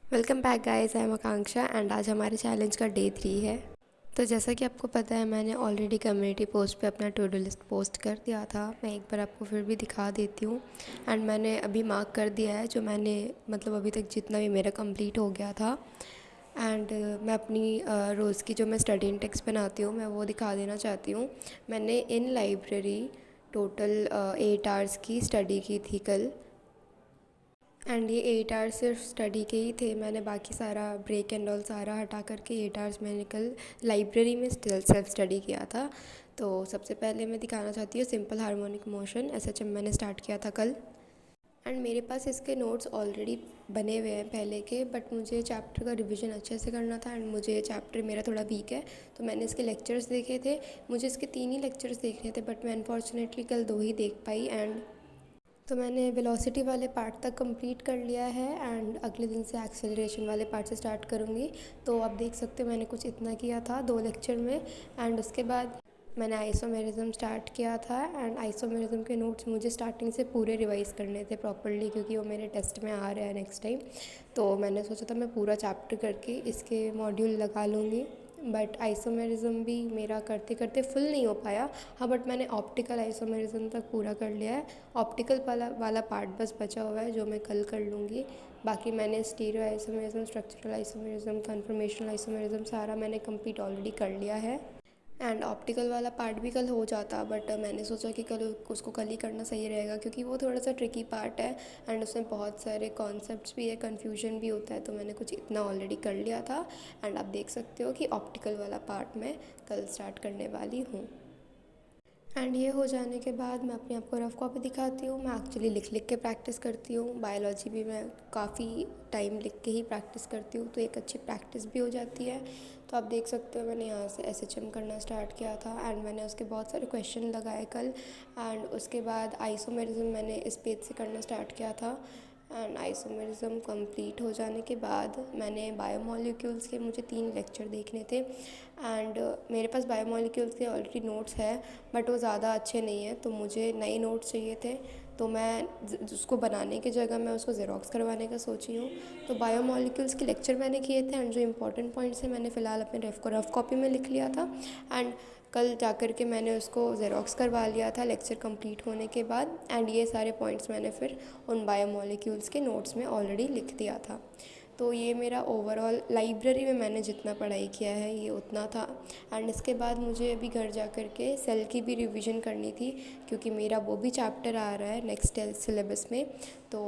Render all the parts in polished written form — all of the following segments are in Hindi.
Welcome back guys, I am Akanksha and आज हमारे चैलेंज का डे 3 है। तो जैसा कि आपको पता है, मैंने ऑलरेडी कम्युनिटी पोस्ट पे अपना टू डू लिस्ट पोस्ट कर दिया था। मैं एक बार आपको फिर भी दिखा देती हूँ। एंड मैंने अभी मार्क कर दिया है जो मैंने अभी तक जितना भी मेरा कंप्लीट हो गया था। एंड मैं अपनी रोज़ की जो मैं स्टडी इंडेक्स बनाती हूँ मैं वो दिखा देना चाहती हूँ। मैंने इन लाइब्रेरी टोटल 8 आवर्स की स्टडी की थी कल। एंड ये 8 आवर्स सिर्फ स्टडी के ही थे। मैंने बाकी सारा ब्रेक एंड ऑल सारा हटा करके 8 आवर्स मैंने कल लाइब्रेरी में सेल्फ स्टडी किया था। तो सबसे पहले मैं दिखाना चाहती हूँ सिंपल हार्मोनिक मोशन एसएचएम मैंने स्टार्ट किया था कल। एंड मेरे पास इसके नोट्स ऑलरेडी बने हुए हैं पहले के, बट मुझे चैप्टर का रिवीजन अच्छे से करना था। एंड मुझे चैप्टर मेरा थोड़ा वीक है, तो मैंने इसके लेक्चर्स देखे थे। मुझे इसके 3 ही लेक्चर्स देखने थे, बट मैं अनफॉर्चुनेटली कल 2 ही देख पाई। एंड तो मैंने वेलोसिटी वाले पार्ट तक कंप्लीट कर लिया है एंड अगले दिन से एक्सेलरेशन वाले पार्ट से स्टार्ट करूँगी। तो आप देख सकते हो मैंने कुछ इतना किया था 2 लेक्चर में। एंड उसके बाद मैंने आइसोमेरिज्म स्टार्ट किया था। एंड आइसोमेरिज्म के नोट्स मुझे स्टार्टिंग से पूरे रिवाइज़ करने थे प्रॉपर्ली, क्योंकि वो मेरे टेस्ट में आ रहा है नेक्स्ट टाइम। तो मैंने सोचा था मैं पूरा चैप्टर करके इसके मॉड्यूल लगा लूँगी। बट आइसोमेरिज्म भी मेरा करते करते फुल नहीं हो पाया। हाँ, बट मैंने ऑप्टिकल आइसोमेरिज्म तक पूरा कर लिया है। ऑप्टिकल वाला पार्ट बस बचा हुआ है जो मैं कल कर लूँगी। बाकी मैंने stereo isomerism, structural isomerism, conformational isomerism सारा मैंने कंप्लीट ऑलरेडी कर लिया है। एंड ऑप्टिकल वाला पार्ट भी कल हो जाता, बट मैंने सोचा कि कल उसको कल ही करना सही रहेगा, क्योंकि वो थोड़ा सा ट्रिकी पार्ट है एंड उसमें बहुत सारे कॉन्सेप्ट्स भी है, कन्फ्यूजन भी होता है। तो मैंने कुछ इतना ऑलरेडी कर लिया था। एंड आप देख सकते हो कि ऑप्टिकल वाला पार्ट मैं कल स्टार्ट करने वाली हूँ। एंड ये हो जाने के बाद मैं अपने आप को रफ़ कॉपी दिखाती हूँ। मैं एक्चुअली लिख लिख के प्रैक्टिस करती हूँ। बायोलॉजी भी मैं काफ़ी टाइम लिख के ही प्रैक्टिस करती हूँ, तो एक अच्छी प्रैक्टिस भी हो जाती है। तो आप देख सकते हो मैंने यहाँ से एसएचएम करना स्टार्ट किया था एंड मैंने उसके बहुत सारे क्वेश्चन लगाए कल। एंड उसके बाद आइसोमेरिज्म मैंने इस पेज से करना स्टार्ट किया था। एंड आइसोमेरिज्म कंप्लीट हो जाने के बाद मैंने बायोमोलिक्यूल्स के मुझे 3 लेक्चर देखने थे। एंड मेरे पास बायोमोलिक्यूल्स के ऑलरेडी नोट्स हैं, बट वो ज़्यादा अच्छे नहीं हैं, तो मुझे नए नोट्स चाहिए थे। तो मैं उसको बनाने की जगह मैं उसको ज़ेरॉक्स करवाने का सोची हूँ। तो बायोमोलिक्यूल्स के लेक्चर मैंने किए थे एंड जो इंपॉर्टेंट पॉइंट्स हैं मैंने फ़िलहाल अपने रफ़ कॉपी में लिख लिया था। एंड कल जा कर के मैंने उसको ज़ेरॉक्स करवा लिया था लेक्चर कंप्लीट होने के बाद। एंड ये सारे पॉइंट्स मैंने फिर उन बायोमोलिक्यूल्स के नोट्स में ऑलरेडी लिख दिया था। तो ये मेरा ओवरऑल लाइब्रेरी में मैंने जितना पढ़ाई किया है ये उतना था। एंड इसके बाद मुझे अभी घर जा कर के सेल की भी रिवीजन करनी थी, क्योंकि मेरा वो भी चैप्टर आ रहा है नेक्स्ट सिलेबस में। तो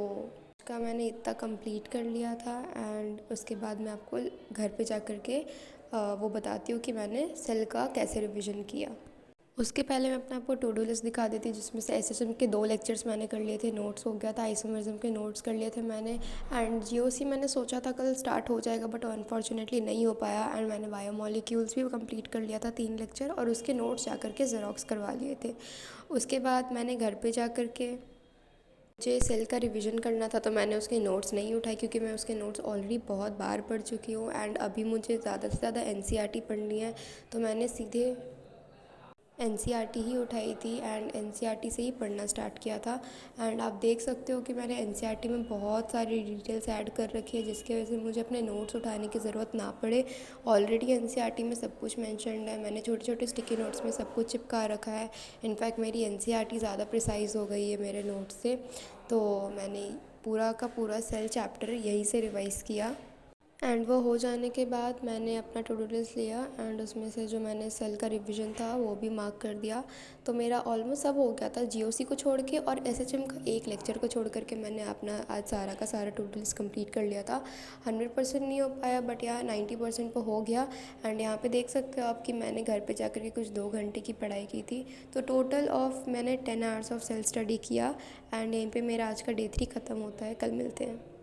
उसका मैंने इतना कंप्लीट कर लिया था। एंड उसके बाद मैं आपको घर पे जा कर के वो बताती हूँ कि मैंने सेल का कैसे रिवीजन किया। उसके पहले मैं अपना आपको टू डू लिस्ट दिखा देती, जिसमें से एसएसएम के 2 लेक्चर्स मैंने कर लिए थे, नोट्स हो गया था। आइसोमेरिज्म के नोट्स कर लिए थे मैंने। एंड जीओसी मैंने सोचा था कल स्टार्ट हो जाएगा, बट अनफॉर्चुनेटली नहीं हो पाया। एंड मैंने बायोमोलिक्यूल्स भी कंप्लीट कर लिया था 3 लेक्चर, और उसके नोट्स जा कर के ज़ेरॉक्स करवा लिए थे। उसके बाद मैंने घर पर जा कर के मुझे सेल का रिवीजन करना था, तो मैंने उसके नोट्स नहीं उठाए, क्योंकि मैं उसके नोट्स ऑलरेडी बहुत बार पढ़ चुकी हूँ। एंड अभी मुझे ज़्यादा से ज़्यादा एनसीईआरटी पढ़नी है, तो मैंने सीधे एनसीईआरटी ही उठाई थी एंड एनसीईआरटी से ही पढ़ना स्टार्ट किया था। एंड आप देख सकते हो कि मैंने एनसीईआरटी में बहुत सारी डिटेल्स ऐड कर रखी है, जिसकी वजह से मुझे अपने नोट्स उठाने की ज़रूरत ना पड़े। ऑलरेडी एनसीईआरटी में सब कुछ मेंशन्ड है, मैंने छोटे छोटे स्टिकी नोट्स में सब कुछ चिपका रखा है। इनफैक्ट मेरी एनसीईआरटी ज़्यादा प्रिसाइज़ हो गई है मेरे नोट्स से। तो मैंने पूरा का पूरा सेल चैप्टर यहीं से रिवाइज़ किया। एंड वो हो जाने के बाद मैंने अपना टू डू लिस्ट लिया एंड उसमें से जो मैंने सेल का रिवीजन था वो भी मार्क कर दिया। तो मेरा ऑलमोस्ट सब हो गया था जीओसी को छोड़ के, और एसएचएम का एक लेक्चर को छोड़ करके मैंने अपना आज सारा का सारा टू डू लिस्ट कंप्लीट कर लिया था। 100% नहीं हो पाया, बट यहाँ 90% पर हो गया। एंड यहाँ पे देख सकते हो आप कि मैंने घर पे जाकर के कुछ 2 घंटे की पढ़ाई की थी। तो टोटल ऑफ मैंने 10 आवर्स ऑफ सेल्फ स्टडी किया। एंड यहीं पे मेरा आज का डे 3 ख़त्म होता है। कल मिलते हैं।